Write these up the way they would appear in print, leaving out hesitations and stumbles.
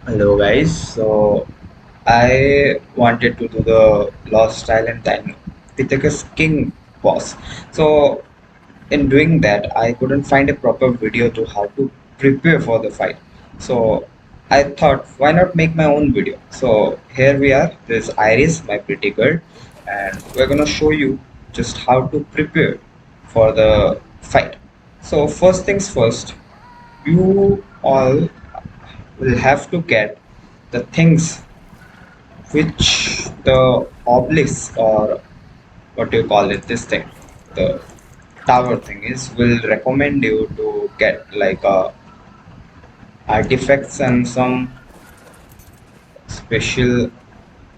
Hello guys, so I wanted to do the Lost Island Dinopithecus King boss. So in doing that, I couldn't find a proper video to how to prepare for the fight. So I thought, why not make my own video? So here we are. This Iris, my pretty girl, and we're gonna show you just how to prepare for the fight. So first things first, you all will have to get the things which the obelisk, or what do you call it, this thing, the tower thing is, will recommend you to get, like artifacts and some special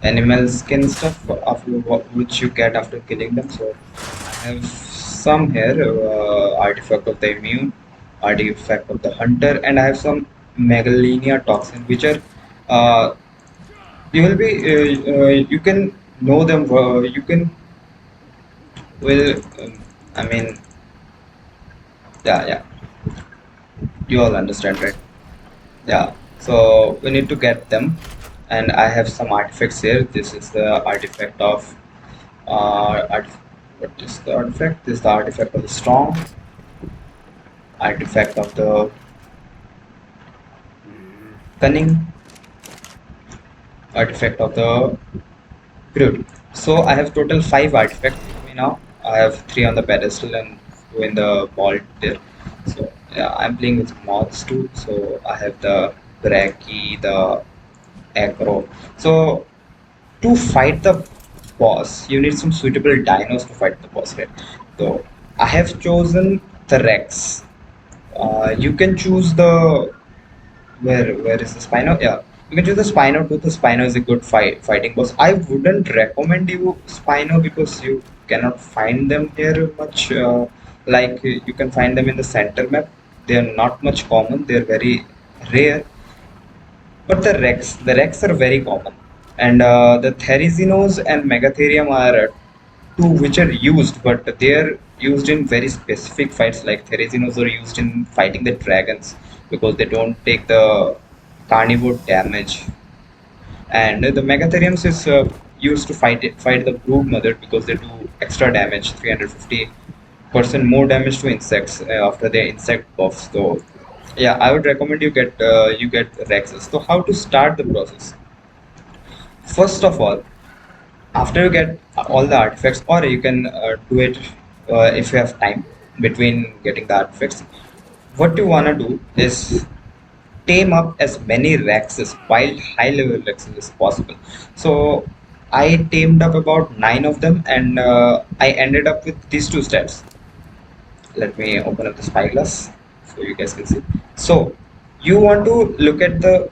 animal skin stuff after which you get after killing them. So I have some here, artifact of the immune, artifact of the hunter, and I have some megalenia toxin which are uh, you will be you can know them, you can will I mean, yeah, you all understand, right? Yeah, so we need to get them, and I have some artifacts here. This is the artifact of what is the artifact? This is the artifact of the strong, artifact of the cunning, artifact of the brute. So I have total 5 artifacts with me now. I have 3 on the pedestal and 2 in the vault there. So yeah, I'm playing with mods too. So I have the Braki, the Acro. So to fight the boss, you need some suitable dinos to fight the boss, right? So I have chosen the Rex. You can choose the where is the Spino? Yeah, you can choose the Spino too. The Spino is a good fighting boss. I wouldn't recommend you Spino because you cannot find them here much. Like you can find them in the center map. They are not much common. They are very rare. But the Rex are very common, and the Therizinos and Megatherium are two which are used, but they are used in very specific fights. Like Therizinos are used in fighting the dragons because they don't take the carnivore damage, and the Megatheriums is used to fight the Brood Mother because they do extra damage, 350% more damage to insects after their insect buffs. So yeah, I would recommend you get Rexes. So how to start the process? First of all, after you get all the artifacts, or you can do it if you have time between getting the artifacts. What you wanna do is tame up as many Rexes, wild high level Rexes as possible. So I tamed up about 9 of them, and I ended up with these 2 stats. Let me open up the spyglass so you guys can see. So you want to look at the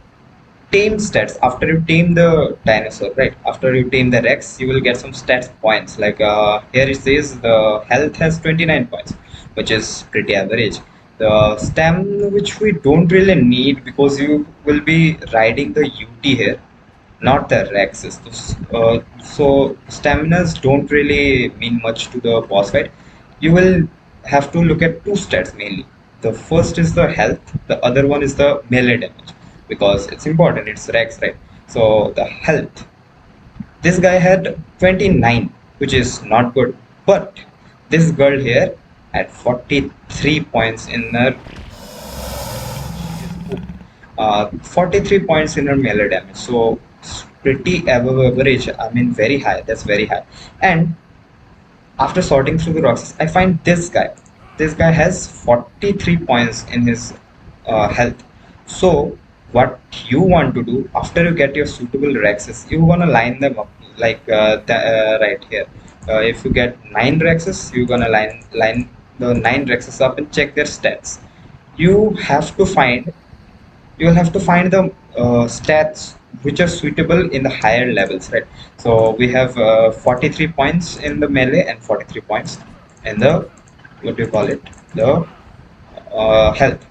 tame stats after you tame the dinosaur, right? After you tame the Rex, you will get some stats points. Like here it says the health has 29 points, which is pretty average. The stamina, which we don't really need because you will be riding the UT here, not the Rexes. So staminas don't really mean much to the boss fight. You will have to look at 2 stats mainly. The first is the health, the other one is the melee damage because it's important. It's Rex, right? So the health. This guy had 29, which is not good. But this girl here had 43 points in her 43 points in her melee damage. So it's pretty above average. I mean, very high. That's very high. And after sorting through the rocks, I find this guy. This guy has 43 points in his health. So what you want to do after you get your suitable Rexes, you want to line them up like right here. If you get 9 Rexes, you're gonna line the 9 Rexes up and check their stats. You have to find you will have to find the stats which are suitable in the higher levels, right? So we have 43 points in the melee and 43 points in the, what do you call it, the health.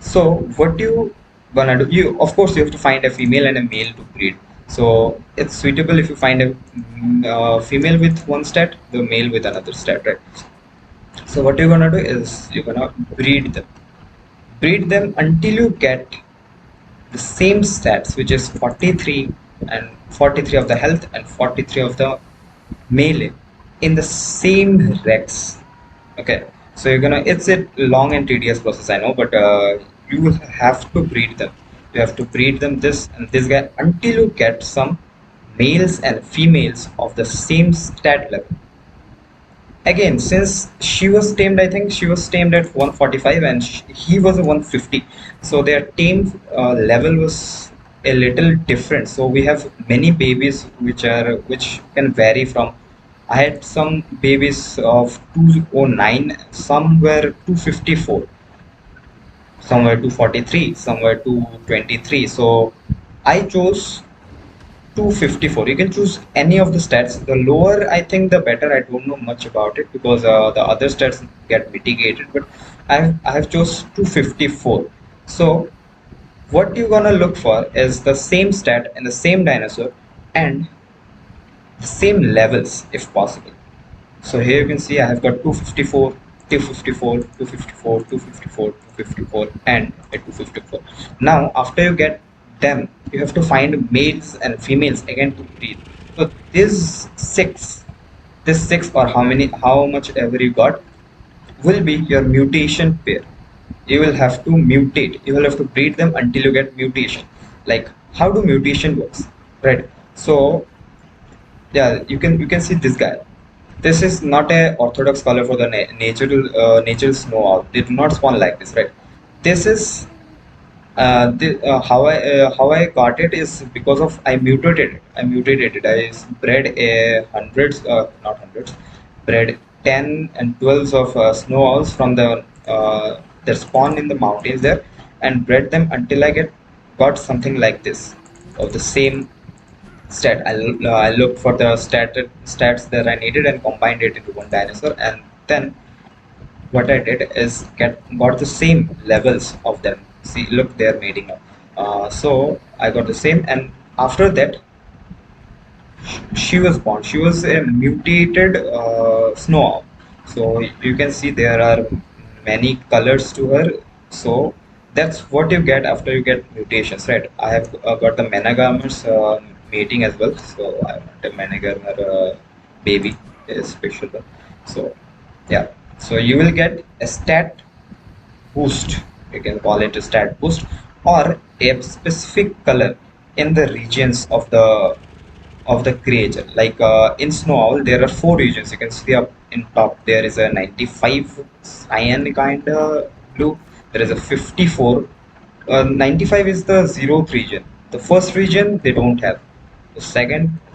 So what you gonna do, you of course you have to find a female and a male to breed. So it's suitable if you find a female with 1 stat, the male with another stat, right? So what you're gonna do is you're gonna breed them until you get the same stats, which is 43 and 43 of the health and 43 of the melee in the same Rex. Okay, so you're gonna, it's a long and tedious process, I know, but you will have to breed them. You have to breed them this and this guy until you get some males and females of the same stat level. Again, since she was tamed, I think she was tamed at 145 and he was a 150. So their tame level was a little different. So we have many babies which can vary from. I had some babies of 209, some were 254, some were 243, some were 223. So I chose 254. You can choose any of the stats. The lower I think the better. I don't know much about it because the other stats get mitigated, but I have chose 254. So what you're gonna look for is the same stat and the same dinosaur and the same levels if possible. So here you can see I have got 254, 254, 254, 254, 254, and a 254. Now, after you get them, you have to find males and females again to breed. So this six or how much ever you got will be your mutation pair. You will have to mutate. You will have to breed them until you get mutation. Like how do mutation works, right? So yeah, you can see this guy. This is not a orthodox color for the natural snow owl. They do not spawn like this, right? This is how I got it is because of I mutated it. I bred a hundreds, not hundreds, bred 10 and 12s of snow owls from their spawn in the mountains there, and bred them until I got something like this of the same stat. I looked for the stats that I needed and combined it into one dinosaur, and then what I did is got the same levels of them. See, look, they're mating now. So I got the same, and after that, she was born. She was a mutated snow owl. So you can see there are many colors to her. So that's what you get after you get mutations, right? I have got the Menagamers mating as well. So I want a Menagamer baby, a special one. So yeah, so you will get a stat boost. You can call it a stat boost or a specific color in the regions of the creature. Like in Snow Owl, there are four regions. You can see up in top there is a 95 cyan kind of blue. There is a 54. 95 is the zeroth region. The first region they don't have. The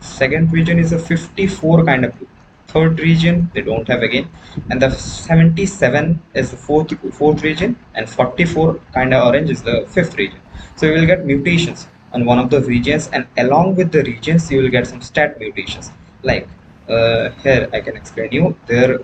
second region is a 54 kind of blue. Third region they don't have again, and the 77 is the fourth region, and 44 kind of orange is the fifth region. So you will get mutations on one of the regions, and along with the regions you will get some stat mutations. Like here I can explain you their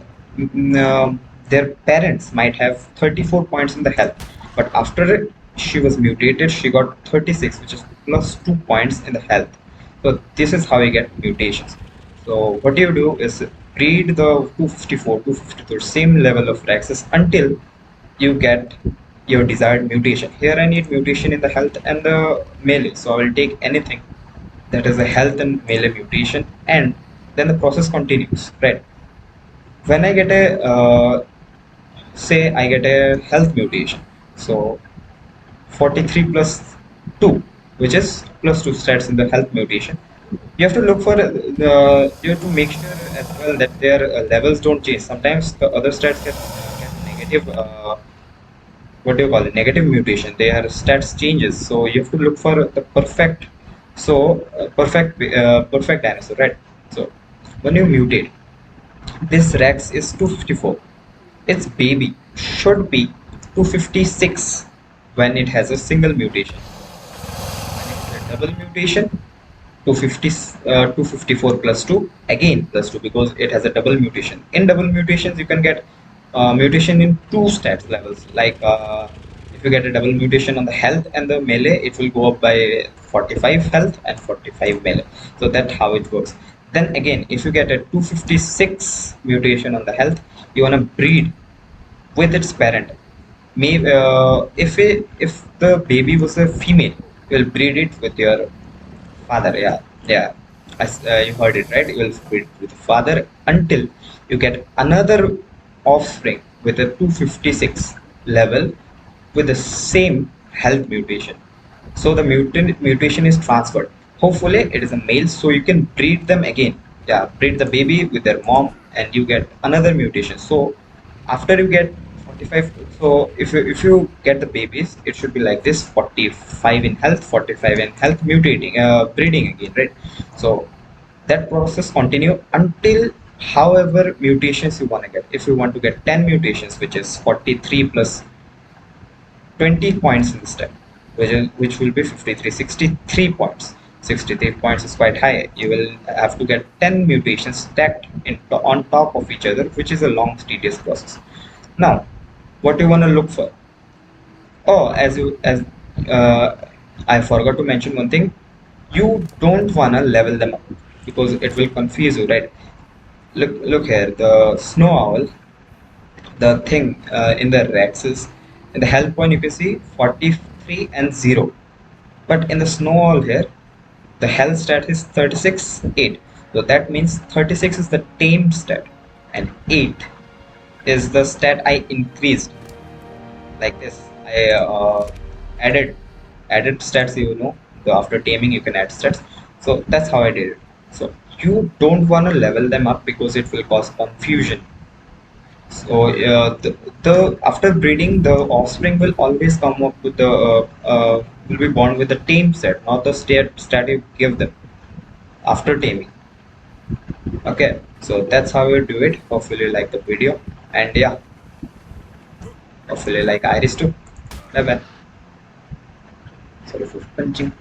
parents might have 34 points in the health, but after she was mutated she got 36, which is plus 2 points in the health. So this is how you get mutations. So what you do is breed the 254, 253 same level of REXES until you get your desired mutation. Here I need mutation in the health and the melee, so I will take anything that is a health and melee mutation, and then the process continues, right? When I get a say I get a health mutation, so 43 plus 2, which is plus 2 stats in the health mutation. You have to look for you have to make sure as well that their levels don't change. Sometimes the other stats get negative, what do you call it, negative mutation. Their stats changes, so you have to look for the perfect, perfect dinosaur, right? So when you mutate, this Rex is 254. Its baby should be 256 when it has a single mutation. When it is a double mutation, 250, 254 plus 2, again plus 2, because it has a double mutation. In double mutations you can get mutation in two stats levels. Like if you get a double mutation on the health and the melee, it will go up by 45 health and 45 melee. So that's how it works. Then again, if you get a 256 mutation on the health, you want to breed with its parent. Maybe if the baby was a female, will breed it with your father. Yeah, yeah. You heard it right. You will breed with father until you get another offspring with a 256 level with the same health mutation. So the mutation is transferred. Hopefully, it is a male, so you can breed them again. Yeah, breed the baby with their mom, and you get another mutation. So after you get 45, so if you get the babies, it should be like this: 45 in health, 45 in health, mutating, breeding again, right? So that process continue until however mutations you want to get. If you want to get 10 mutations, which is 43 plus 20 points in the step, which will be 53, 63 points. 63 points is quite high. You will have to get 10 mutations stacked on top of each other, which is a long, tedious process. Now, what do you want to look for? Oh, as uh, I forgot to mention one thing. You don't want to level them up because it will confuse you, right? Look here, the snow owl, the thing in the REXES, in the health point you can see 43 and 0. But in the snowball here, the health stat is 36, 8. So that means 36 is the tame stat, and 8 is the stat I increased. Like this, I added stats. After taming you can add stats. So that's how I did it. So you don't want to level them up because it will cause confusion. So the after breeding, the offspring will always come up with the will be born with the tame set, not the stat you give them after taming. Okay, so that's how we do it. Hopefully you like the video, and yeah, hopefully you like Iris too. Bye bye. Sorry for punching.